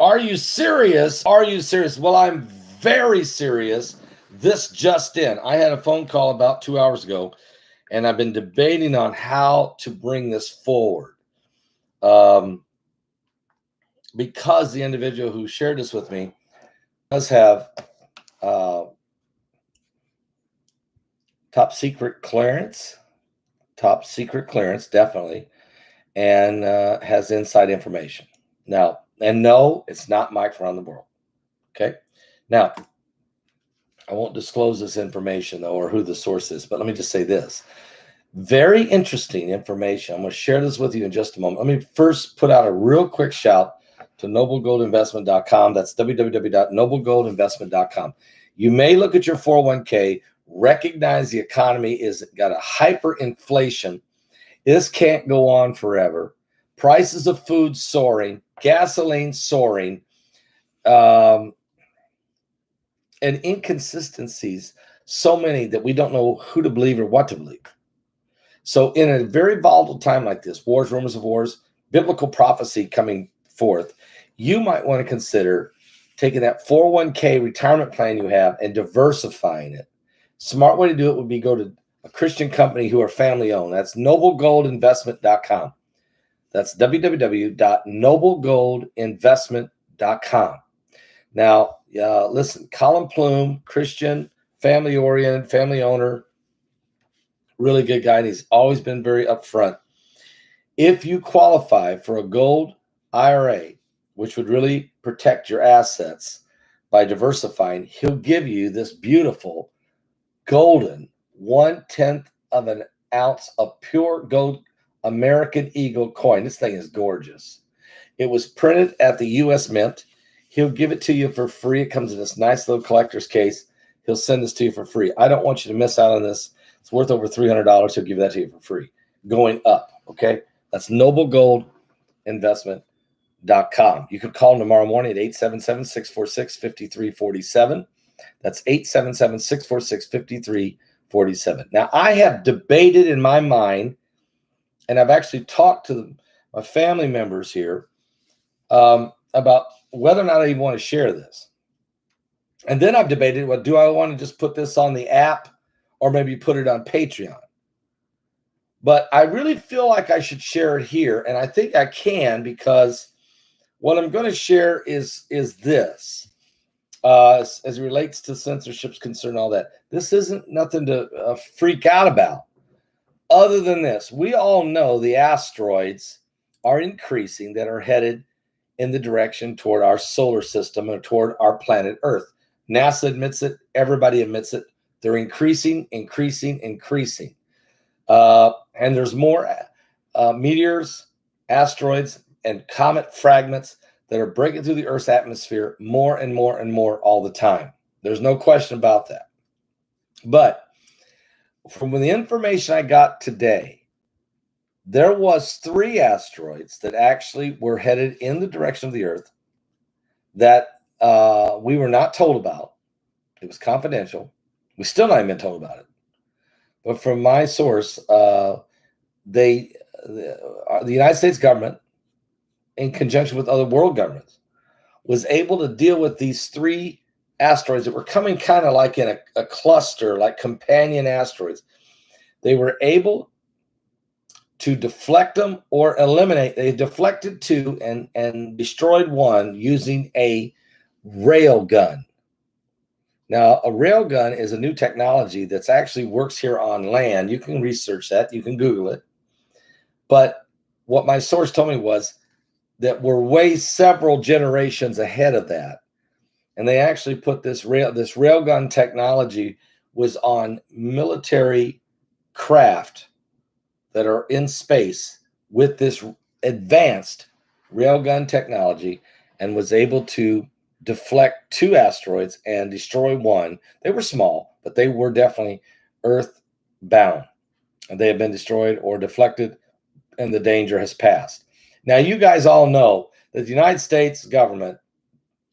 Are you serious? Are you serious? Well, I'm very serious. This just in. I had a phone call about 2 hours ago, and I've been debating on how to bring this forward. Um, because the individual who shared this with me does have uh, top secret clearance, definitely, and has inside information. Now, and no, it's not Mike from around the world. Okay. Now, I won't disclose this information though, or who the source is, but let me just say this. Very interesting information. I'm going to share this with you in just a moment. Let me first put out a real quick shout to noblegoldinvestment.com. That's www.noblegoldinvestment.com. You may look at your 401k, recognize the economy is got a hyperinflation. This can't go on forever. Prices of food soaring, gasoline soaring, and inconsistencies, so many that we don't know who to believe or what to believe. So in a very volatile time like this, wars, rumors of wars, biblical prophecy coming forth, you might want to consider taking that 401k retirement plan you have and diversifying it. Smart way to do it would be go to a Christian company who are family owned. That's noblegoldinvestment.com. That's www.noblegoldinvestment.com. Now, listen, Colin Plume, Christian, family oriented, family owner, really good guy, and he's always been very upfront. If you qualify for a gold IRA, which would really protect your assets by diversifying, he'll give you this beautiful golden 1/10 of an ounce of pure gold American Eagle coin. This thing is gorgeous. It was printed at the U.S. Mint. He'll give it to you for free. It comes in this nice little collector's case. He'll send this to you for free. I don't want you to miss out on this. It's worth over $300. He'll give that to you for free. Going up, okay? That's noblegoldinvestment.com. You could call him tomorrow morning at 877-646-5347. That's 877-646-5347. Now, I have debated in my mind, and I've actually talked to my family members here about whether or not I even want to share this. And then I've debated, well, do I want to just put this on the app or maybe put it on Patreon? But I really feel like I should share it here, and I think I can, because what I'm going to share is this. As it relates to censorship's concern, all that. This isn't nothing to freak out about. Other than this, we all know the asteroids are increasing that are headed in the direction toward our solar system and toward our planet Earth. NASA admits it. Everybody admits it. They're increasing. And there's more meteors, asteroids, and comet fragments that are breaking through the Earth's atmosphere more and more all the time. There's no question about that. But from the information I got today, there was 3 asteroids that actually were headed in the direction of the Earth that we were not told about. It was confidential. We still not even been told about it. But from my source, the United States government, in conjunction with other world governments, was able to deal with these 3 asteroids that were coming kind of like in a cluster, like companion asteroids. They were able to deflect them or eliminate. They deflected 2 and destroyed 1 using a rail gun. Now, a rail gun is a new technology that's actually works here on land. You can research that. You can Google it. But what my source told me was that we're way several generations ahead of that. And they actually put this railgun technology was on military craft that are in space with this advanced railgun technology, and was able to deflect 2 asteroids and destroy 1. They were small, but they were definitely Earth bound. And they have been destroyed or deflected, and the danger has passed. Now, you guys all know that the United States government,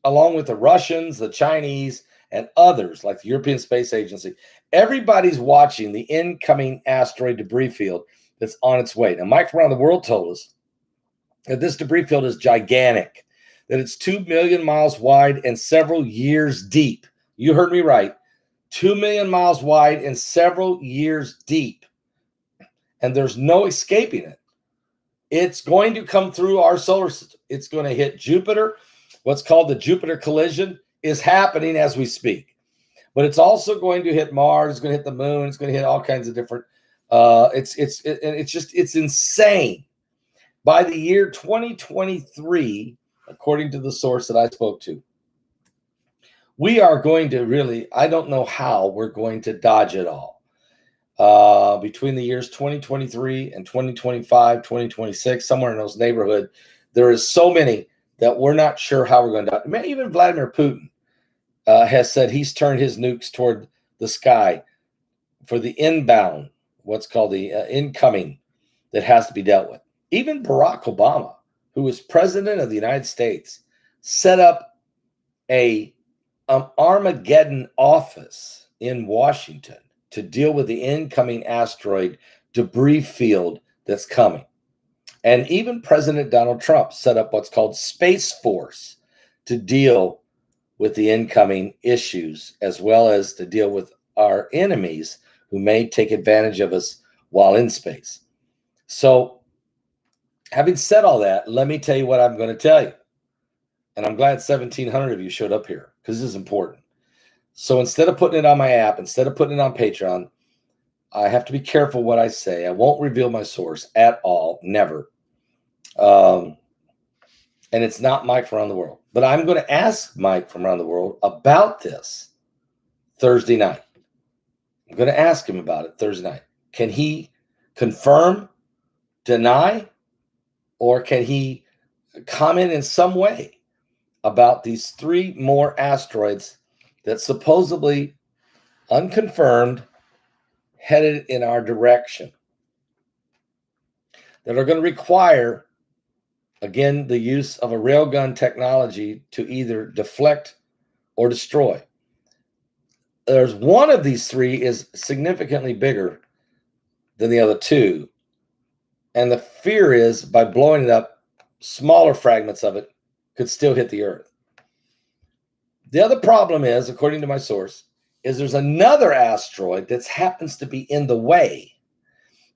along with the Russians, the Chinese, and others like the European Space Agency, everybody's watching the incoming asteroid debris field that's on its way. Now, Mike from around the world told us that this debris field is gigantic. that it's 2 million miles wide and several years deep. You heard me right. 2 million miles wide and several years deep. And there's no escaping it. It's going to come through our solar system. It's going to hit Jupiter. What's called the Jupiter collision is happening as we speak. But it's also going to hit Mars. It's going to hit the moon. It's going to hit all kinds of different. It's insane. By the year 2023, according to the source that I spoke to, we are going to really, I don't know how we're going to dodge it all. Between the years 2023 and 2025, 2026, somewhere in those neighborhood, there is so many that we're not sure how we're going to dodge. Even Vladimir Putin has said he's turned his nukes toward the sky for the inbound, what's called the incoming, that has to be dealt with. Even Barack Obama, who was president of the United States, set up a Armageddon office in Washington to deal with the incoming asteroid debris field that's coming. And even President Donald Trump set up what's called Space Force to deal with the incoming issues, as well as to deal with our enemies who may take advantage of us while in space. So, having said all that, let me tell you what I'm going to tell you. And I'm glad 1,700 of you showed up here because this is important. So instead of putting it on my app, instead of putting it on Patreon, I have to be careful what I say. I won't reveal my source at all, never. And it's not Mike from around the world. But I'm going to ask Mike from around the world about this Thursday night. I'm going to ask him about it Thursday night. Can he confirm, deny, or can he comment in some way about these 3 more asteroids that supposedly, unconfirmed, headed in our direction, that are going to require, again, the use of a railgun technology to either deflect or destroy. There's one of these 3 is significantly bigger than the other 2. And the fear is by blowing it up, smaller fragments of it could still hit the Earth. The other problem is, according to my source, is there's another asteroid that happens to be in the way.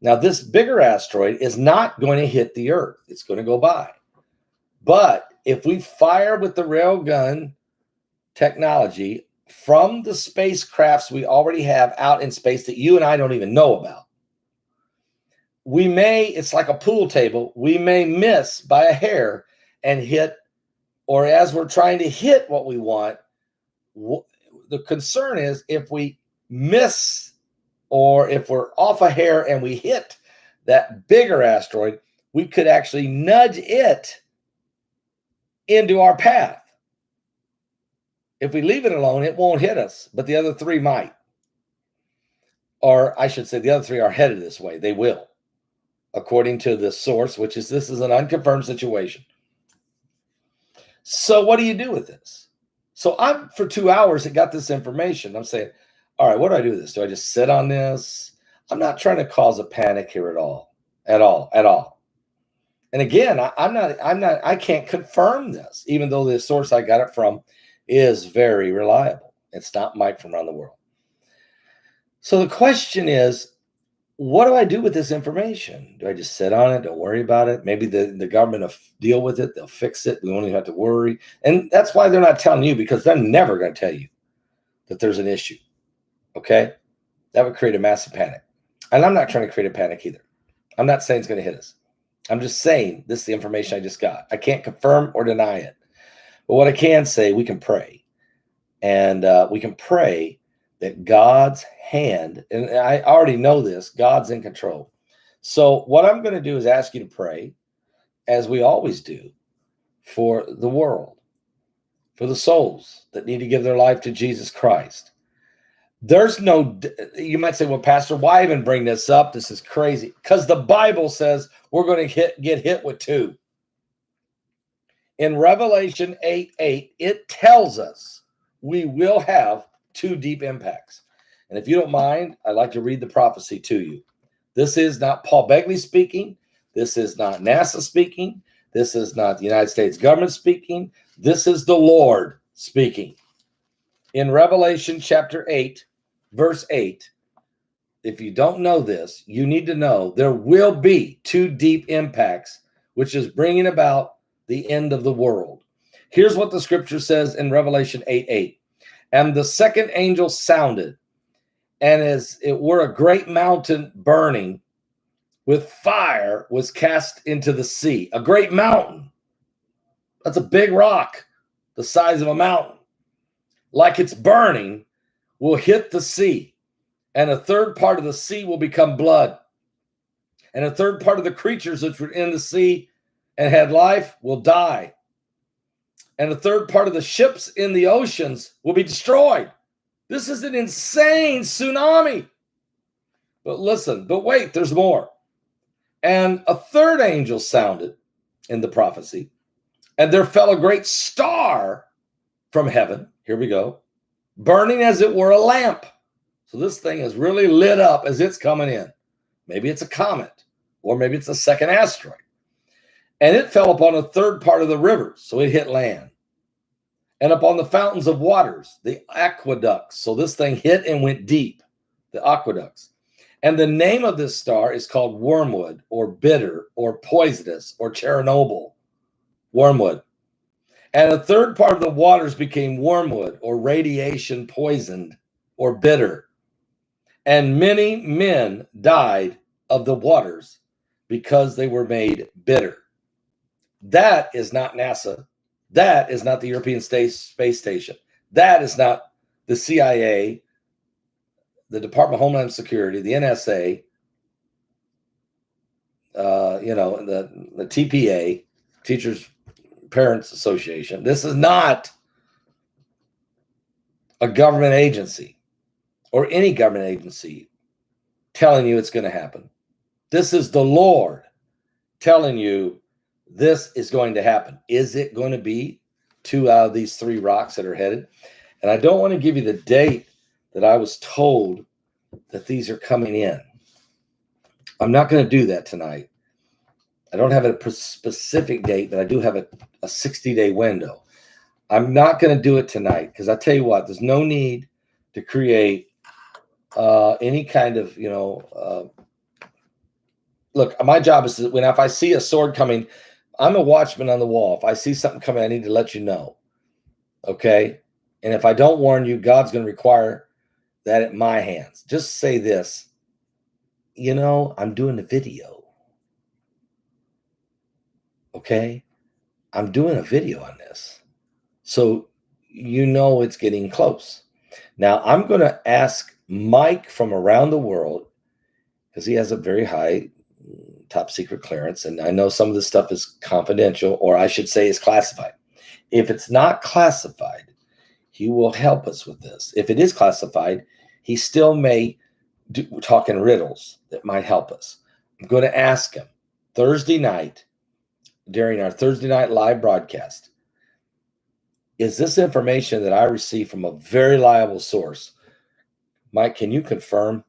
Now, this bigger asteroid is not going to hit the Earth. It's going to go by. But if we fire with the railgun technology from the spacecrafts we already have out in space that you and I don't even know about, we may, it's like a pool table, we may miss by a hair and hit, or as we're trying to hit what we want, the concern is if we miss or if we're off a hair and we hit that bigger asteroid, we could actually nudge it into our path. If we leave it alone, it won't hit us, but the other 3 might. Or I should say the other 3 are headed this way. They will, according to the source, which is this is an unconfirmed situation. So what do you do with this? So I'm, for 2 hours, it got this information. I'm saying, all right, what do I do with this? Do I just sit on this? I'm not trying to cause a panic here at all. And again, I can't confirm this, even though the source I got it from is very reliable. It's not Mike from around the world. So the question is, what do I do with this information? Do I just sit on it? Don't worry about it. Maybe the government will deal with it. They'll fix it. We won't even have to worry. And that's why they're not telling you, because they're never going to tell you that there's an issue. Okay? That would create a massive panic. And I'm not trying to create a panic either. I'm not saying it's going to hit us. I'm just saying this is the information I just got. I can't confirm or deny it. But what I can say, we can pray. And we can pray that God's hand, and I already know this, God's in control. So what I'm going to do is ask you to pray, as we always do, for the world, for the souls that need to give their life to Jesus Christ. There's no, you might say, well, Pastor, why even bring this up? This is crazy. Because the Bible says we're going to get hit with 2. In Revelation 8:8, it tells us we will have 2 deep impacts. And if you don't mind, I'd like to read the prophecy to you. This is not Paul Begley speaking. This is not NASA speaking. This is not the United States government speaking. This is the Lord speaking. In Revelation chapter 8, verse 8, if you don't know this, you need to know there will be two deep impacts, which is bringing about the end of the world. Here's what the scripture says in Revelation 8:8. And the second angel sounded, and as it were a great mountain burning with fire was cast into the sea. A great mountain. That's a big rock, the size of a mountain. Like it's burning, will hit the sea. And a third part of the sea will become blood. And a third part of the creatures which were in the sea and had life will die. And a third part of the ships in the oceans will be destroyed. This is an insane tsunami. But listen, but wait, there's more. And a third angel sounded in the prophecy, and there fell a great star from heaven. Here we go. Burning as it were a lamp. So this thing is really lit up as it's coming in. Maybe it's a comet, or maybe it's a second asteroid. And it fell upon a third part of the rivers, so it hit land. And upon the fountains of waters, the aqueducts. So this thing hit and went deep, the aqueducts. And the name of this star is called wormwood, or bitter, or poisonous, or Chernobyl. Wormwood. And a third part of the waters became wormwood, or radiation poisoned, or bitter. And many men died of the waters because they were made bitter. That is not NASA. That is not the European Space Station. That is not the CIA, the Department of Homeland Security, the NSA, the TPA, Teachers Parents Association. This is not a government agency or any government agency telling you it's going to happen. This is the Lord telling you this is going to happen. Is it going to be 2 out of these 3 rocks that are headed? And I don't want to give you the date that I was told that these are coming in. I'm not going to do that tonight. I don't have a specific date, but I do have a 60-day window. I'm not going to do it tonight because I tell you what, there's no need to create any kind of, look, my job is to, if I see a sword coming, I'm a watchman on the wall. If I see something coming, I need to let you know. Okay? And if I don't warn you, God's going to require that at my hands. Just say this, I'm doing a video. Okay? I'm doing a video on this. So it's getting close. Now, I'm going to ask Mike from around the world, because he has a very high top secret clearance, and I know some of this stuff is confidential, or I should say is classified. If it's not classified, he will help us with this. If it is classified, he still may talk in riddles that might help us. I'm going to ask him Thursday night, during our Thursday night live broadcast, is this information that I received from a very reliable source? Mike, can you confirm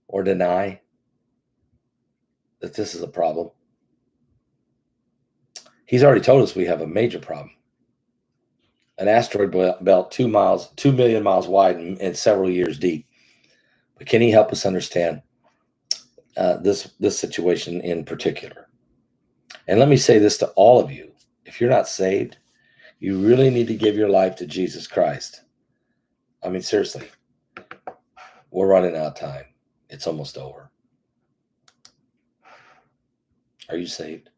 or deny that this is a problem? He's already told us we have a major problem. An asteroid belt 2 million miles wide and several years deep. But can he help us understand this situation in particular? And let me say this to all of you. If you're not saved, you really need to give your life to Jesus Christ. I mean, seriously, we're running out of time. It's almost over. Are you saved?